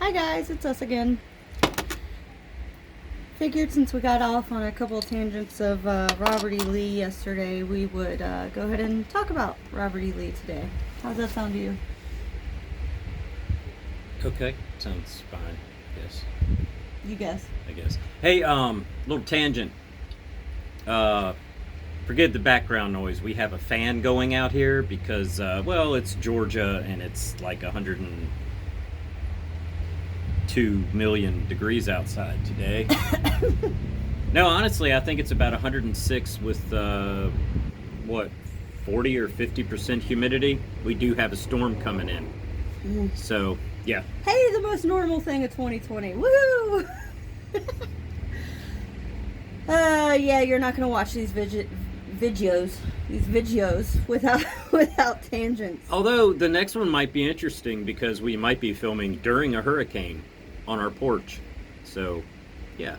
Hi guys, it's us again. Figured since we got off on a couple of tangents of Robert E. Lee yesterday, we would go ahead and talk about Robert E. Lee today. How's that sound to you? Okay, sounds fine. Yes, You guess. I guess. Hey, little tangent. Forget the background noise. We have a fan going out here because, well, it's Georgia and it's like 102 million degrees outside today. No, honestly, I think it's about 106 with, 40 or 50% humidity. We do have a storm coming in. So, yeah. Hey, the most normal thing of 2020. Woo! Yeah, you're not gonna watch these videos without tangents. Although the next one might be interesting because we might be filming during a hurricane on our porch. So, yeah.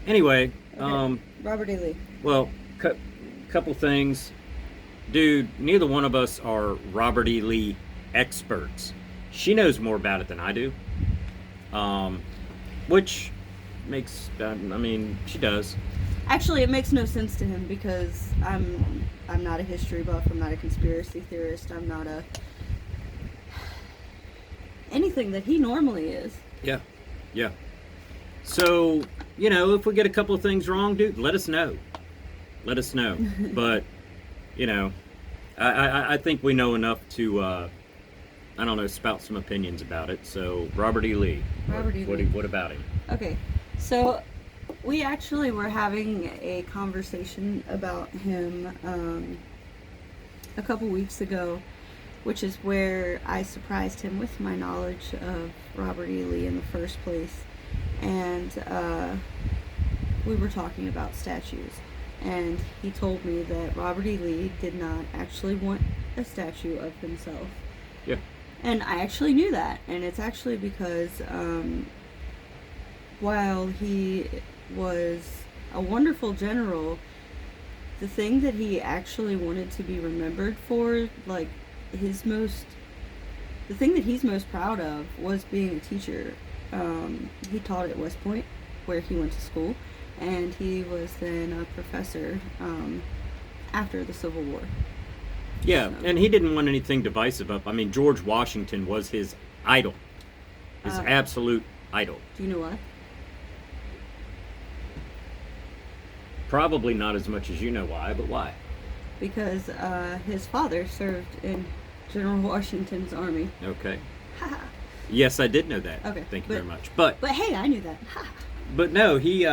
Anyway, Okay. Robert E. Lee. well, couple things. Dude, neither one of us are Robert E. Lee experts. She knows more about it than I do. Which makes, she does. Actually, it makes no sense to him because I'm not a history buff. I'm not a conspiracy theorist. I'm not anything that he normally is. Yeah. So, if we get a couple of things wrong, dude, let us know. But, I think we know enough to, spout some opinions about it. So, Robert E. Lee. What about him? Okay, so we actually were having a conversation about him a couple weeks ago, which is where I surprised him with my knowledge of Robert E. Lee in the first place. And we were talking about statues. And he told me that Robert E. Lee did not actually want a statue of himself. Yeah. And I actually knew that. And it's actually because while he was a wonderful general, the thing that he actually wanted to be remembered for, like the thing that he's most proud of was being a teacher. He taught at West Point, where he went to school, and he was then a professor after the Civil War. Yeah, and he didn't want anything divisive up. I mean, George Washington was his idol, his absolute idol. Do you know why? Probably not as much as you know why, but why? Because his father served in General Washington's army. Okay. Yes, I did know that. Okay, Thank you very much. But hey, I knew that. But no, he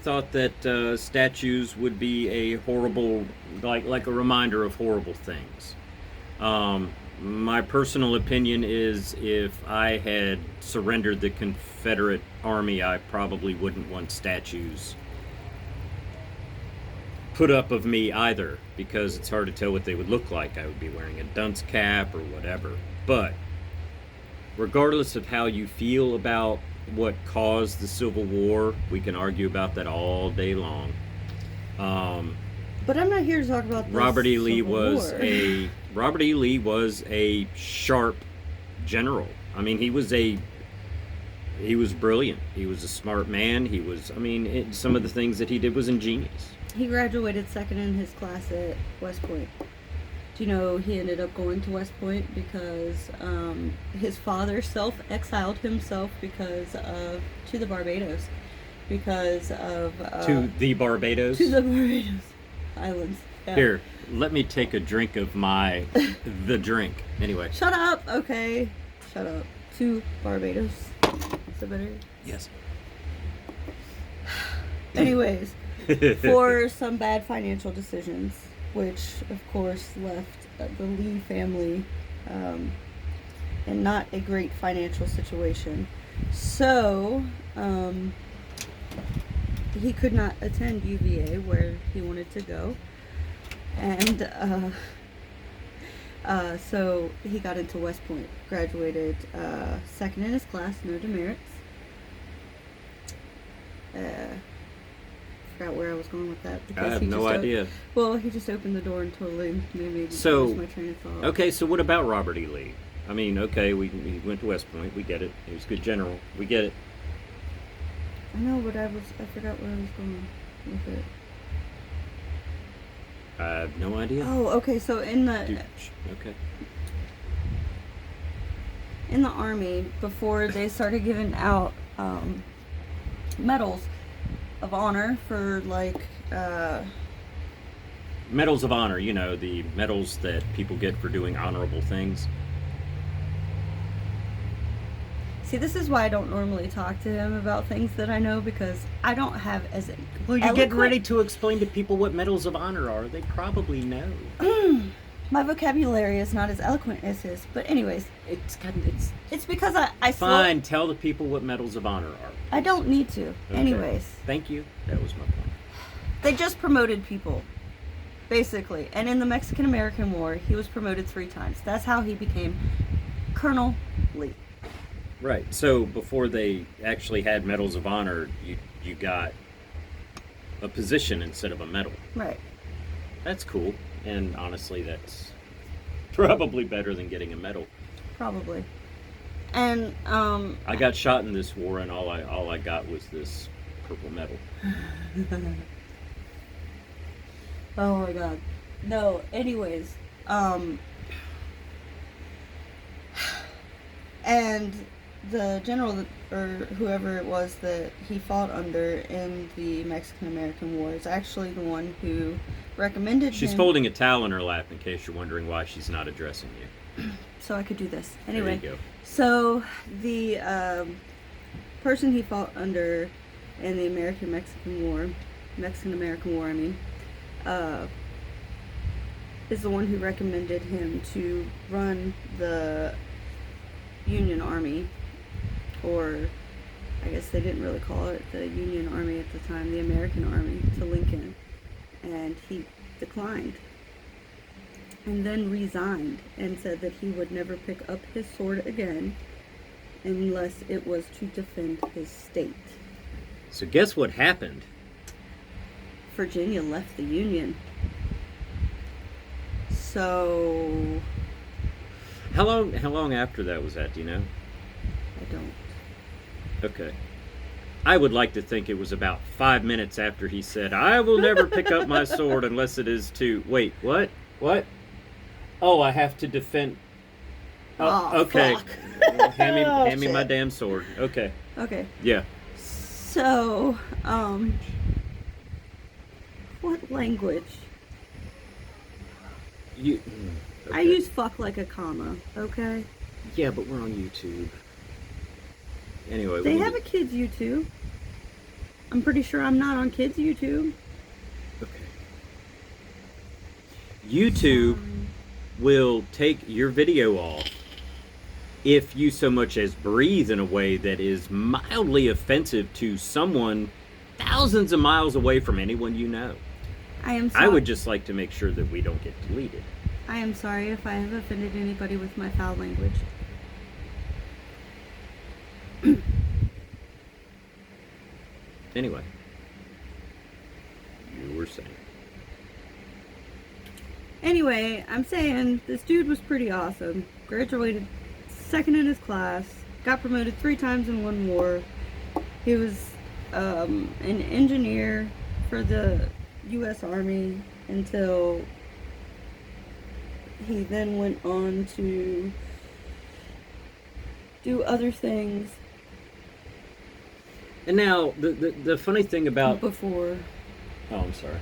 thought that statues would be a horrible, like a reminder of horrible things. My personal opinion is if I had surrendered the Confederate Army, I probably wouldn't want statues put up of me either, because it's hard to tell what they would look like. I would be wearing a dunce cap or whatever. But regardless of how you feel about what caused the Civil War, we can argue about that all day long. But I'm not here to talk about Robert E. Lee War. was a sharp general. I mean, he was brilliant. He was a smart man. Some of the things that he did was ingenious. He graduated second in his class at West Point. Do you know he ended up going to West Point because his father self-exiled himself to the Barbados because of to the Barbados Islands. Yeah. Here, let me take a drink of the drink. Anyway. Shut up. Okay, shut up. To Barbados. Is that better? Yes. Anyways, for some bad financial decisions, which of course left the Lee family in not a great financial situation. So he could not attend UVA where he wanted to go, and so he got into West Point, graduated second in his class, no demerits. Forgot where I was going with that. I have no idea. Well, he just opened the door and totally made me So, lose my train of thought. Okay, so what about Robert E. Lee? I mean, okay, he went to West Point. We get it. He was a good general. We get it. I know, but I forgot where I was going with it. I have no idea. Oh, okay. So in the Okay. in the Army, before they started giving out medals of honor for like Medals of honor, you know, the medals that people get for doing honorable things. See, this is why I don't normally talk to him about things that I know, because I don't have as Well, you're getting ready to explain to people what medals of honor are. They probably know. My vocabulary is not as eloquent as his, but anyways, it's because I fine. Tell the people what medals of honor are. I don't need to. Okay. Anyways, thank you. That was my point. They just promoted people, basically, and in the Mexican-American War, he was promoted 3 times. That's how he became Colonel Lee. Right. So before they actually had medals of honor, you got a position instead of a medal. Right. That's cool. And honestly, that's probably better than getting a medal. Probably. And I got shot in this war, and all I got was this purple medal. Oh my God. No. Anyways, and the general or whoever it was that he fought under in the Mexican-American War is actually the one who recommended She's folding a towel in her lap in case you're wondering why she's not addressing you. So I could do this. Anyway, there you go. So the person he fought under in the Mexican-American War, I mean, is the one who recommended him to run the Union Army, or I guess they didn't really call it the Union Army at the time, the American Army, to Lincoln, and he declined and then resigned and said that he would never pick up his sword again unless it was to defend his state. So guess what happened? Virginia left the Union. So how long after that was that, do you know? I don't. Okay. I would like to think it was about 5 minutes after he said, "I will never pick up my sword unless it is to..." Wait, what? What? Oh, I have to defend... okay. Fuck. Hand me my damn sword. Okay. Okay. Yeah. So, what language? Okay. I use fuck like a comma, okay? Yeah, but we're on YouTube. Anyway, they have a kids YouTube. I'm pretty sure I'm not on kids YouTube. Okay. YouTube will take your video off if you so much as breathe in a way that is mildly offensive to someone thousands of miles away from anyone you know. I would just like to make sure that we don't get deleted. I am sorry if I have offended anybody with my foul language. Anyway, you were saying. Anyway, I'm saying this dude was pretty awesome. Graduated second in his class. Got promoted 3 times in one war. He was an engineer for the U.S. Army until he then went on to do other things. And now, the funny thing about... Before... Oh, I'm sorry.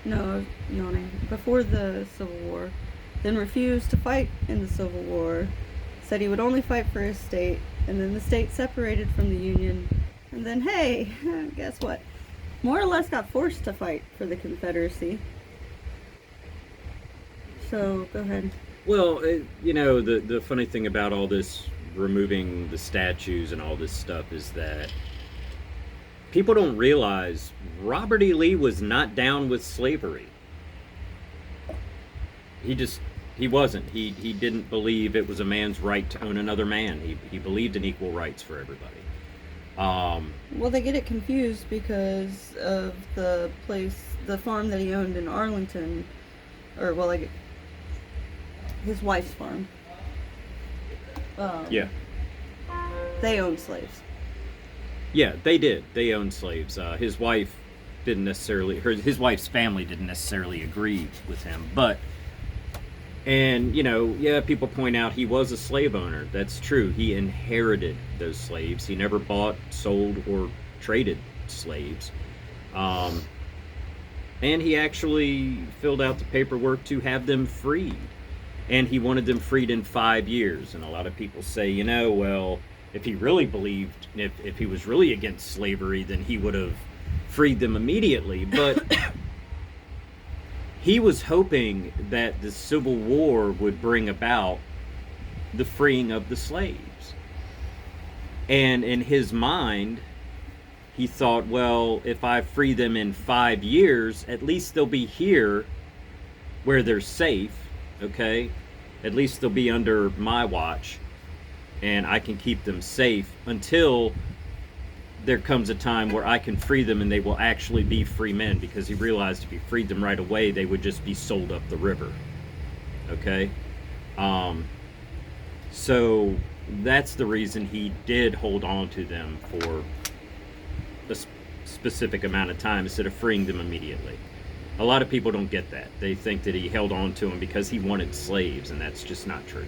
No, I was yawning. Before the Civil War. Then refused to fight in the Civil War. Said he would only fight for his state. And then the state separated from the Union. And then, hey, guess what? More or less got forced to fight for the Confederacy. So, go ahead. Well, you know, the funny thing about all this removing the statues and all this stuff is that people don't realize Robert E. Lee was not down with slavery. He wasn't. He didn't believe it was a man's right to own another man. He believed in equal rights for everybody. Well, they get it confused because of the farm that he owned in Arlington, or well, like his wife's farm. Yeah. They owned slaves. Yeah, they did. They owned slaves. His wife didn't necessarily. His wife's family didn't necessarily agree with him, but. And, yeah, people point out he was a slave owner. That's true. He inherited those slaves. He never bought, sold, or traded slaves. And he actually filled out the paperwork to have them freed. And he wanted them freed in 5 years. And a lot of people say, well, if he really believed, if he was really against slavery, then he would have freed them immediately. But he was hoping that the Civil War would bring about the freeing of the slaves. And in his mind, he thought, well, if I free them in 5 years, at least they'll be here where they're safe, okay? At least they'll be under my watch, and I can keep them safe until there comes a time where I can free them and they will actually be free men, because he realized if he freed them right away, they would just be sold up the river. Okay? So that's the reason he did hold on to them for a specific amount of time instead of freeing them immediately. A lot of people don't get that. They think that he held on to them because he wanted slaves, and that's just not true.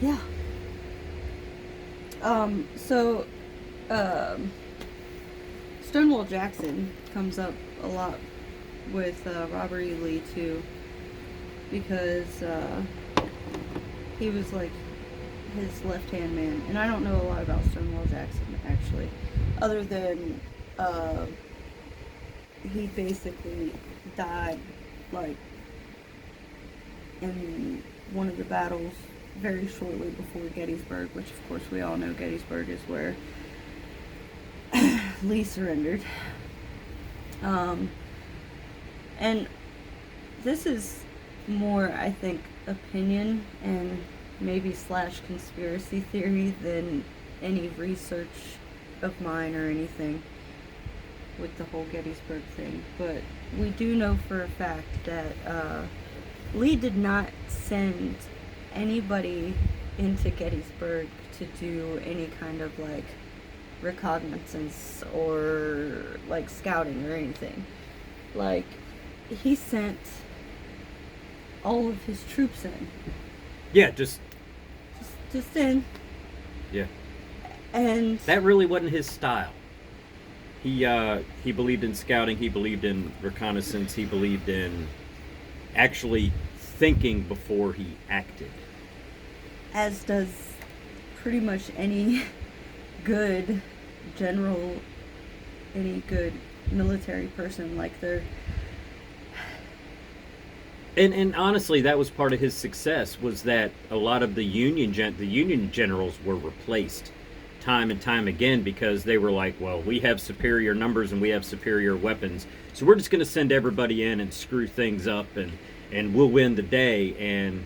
Yeah. So, Stonewall Jackson comes up a lot with Robert E. Lee too, because he was like his left-hand man, and I don't know a lot about Stonewall Jackson actually, other than he basically died like in one of the battles very shortly before Gettysburg, which of course we all know Gettysburg is where Lee surrendered. And this is more, I think, opinion and maybe / conspiracy theory than any research of mine or anything with the whole Gettysburg thing. But we do know for a fact that Lee did not send anybody into Gettysburg to do any kind of like reconnaissance or like scouting or anything. Like, he sent all of his troops in. Yeah, just in. Yeah. And that really wasn't his style. He believed in scouting, he believed in reconnaissance, he believed in actually thinking before he acted. As does pretty much any good general, any good military person. Like, they're... And honestly, that was part of his success, was that a lot of the Union generals were replaced time and time again because they were like, well, we have superior numbers and we have superior weapons, so we're just going to send everybody in and screw things up and we'll win the day. And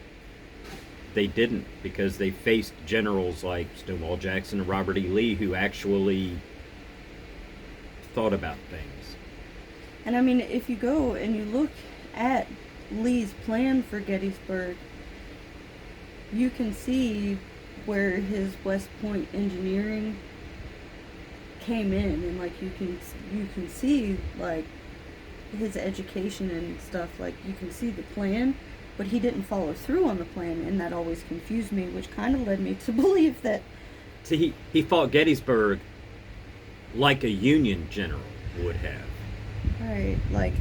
they didn't, because they faced generals like Stonewall Jackson and Robert E. Lee who actually thought about things. And I mean, if you go and you look at Lee's plan for Gettysburg, you can see where his West Point engineering came in, and like you can see like his education and stuff. Like, you can see the plan, but he didn't follow through on the plan, and that always confused me, which kind of led me to believe that... See, he fought Gettysburg like a Union general would have. Right, like,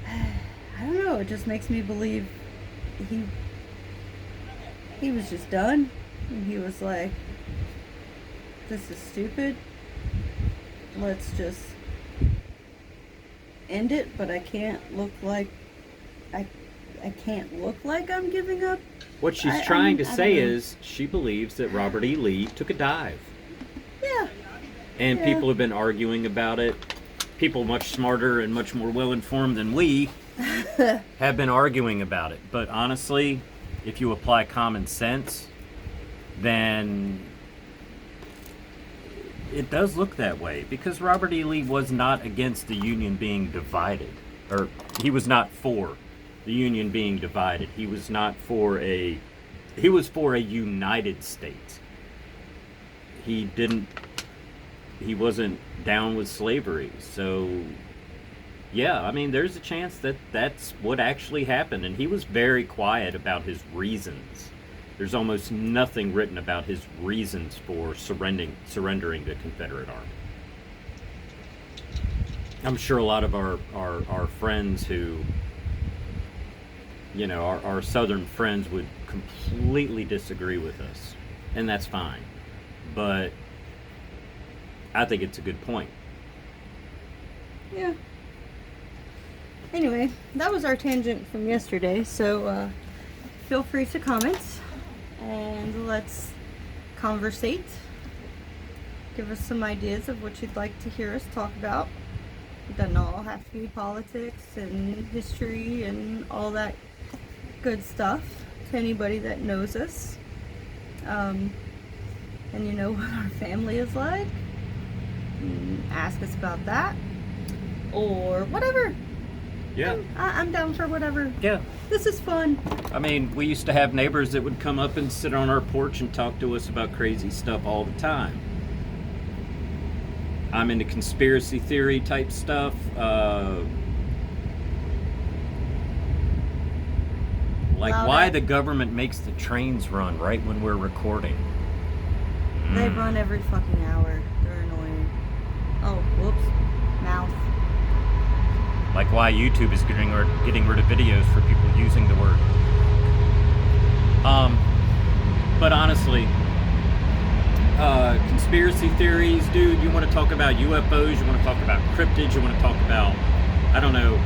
I don't know, it just makes me believe he was just done, and he was like, this is stupid, let's just end it, but I can't look like I'm giving up. What she's trying to say is she believes that Robert E. Lee took a dive. Yeah. And people have been arguing about it. People much smarter and much more well-informed than we have been arguing about it. But honestly, if you apply common sense, then it does look that way. Because Robert E. Lee was not against the Union being divided. Or he was not for the Union being divided. He was not for a, he was for a United States. He wasn't down with slavery. So, yeah, I mean, there's a chance that that's what actually happened. And he was very quiet about his reasons. There's almost nothing written about his reasons for surrendering the Confederate Army. I'm sure a lot of our friends who, you know, our Southern friends would completely disagree with us. And that's fine. But I think it's a good point. Yeah. Anyway, that was our tangent from yesterday. So feel free to comment and let's conversate. Give us some ideas of what you'd like to hear us talk about. It doesn't all have to be politics and history and all that good stuff. To anybody that knows us, and you know what our family is like, ask us about that or whatever. Yeah. I'm down for whatever. Yeah. This is fun. I mean, we used to have neighbors that would come up and sit on our porch and talk to us about crazy stuff all the time. I'm into conspiracy theory type stuff. Like why the government makes the trains run right when we're recording. They run every fucking hour. They're annoying. Oh, whoops. Mouth. Like why YouTube is getting rid of videos for people using the word. But honestly, conspiracy theories, dude, you want to talk about UFOs, you want to talk about cryptids, you want to talk about, I don't know,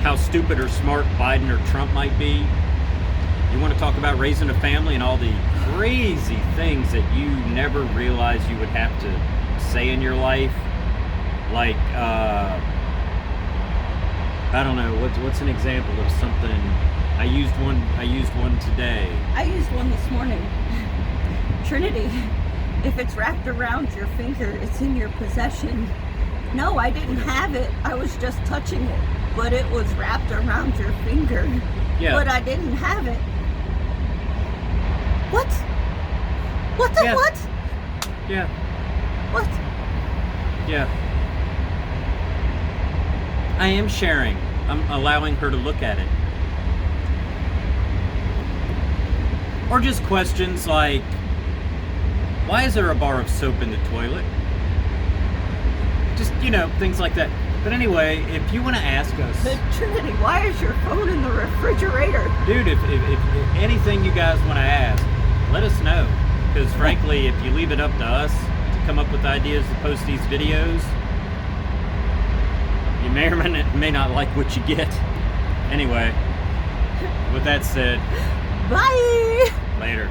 how stupid or smart Biden or Trump might be. You want to talk about raising a family and all the crazy things that you never realized you would have to say in your life. Like, I don't know, what's an example of something? I used one today. I used one this morning. Trinity, if it's wrapped around your finger, it's in your possession. No, I didn't have it. I was just touching it. But it was wrapped around your finger. Yeah. But I didn't have it. What? What the what? Yeah. What? Yeah. I am sharing. I'm allowing her to look at it. Or just questions like, why is there a bar of soap in the toilet? Just, you know, things like that. But anyway, if you want to ask us... Trinity, why is your phone in the refrigerator? Dude, if anything you guys want to ask, let us know. Because frankly, if you leave it up to us to come up with ideas to post these videos, you may or may not like what you get. Anyway, with that said... Bye! Later.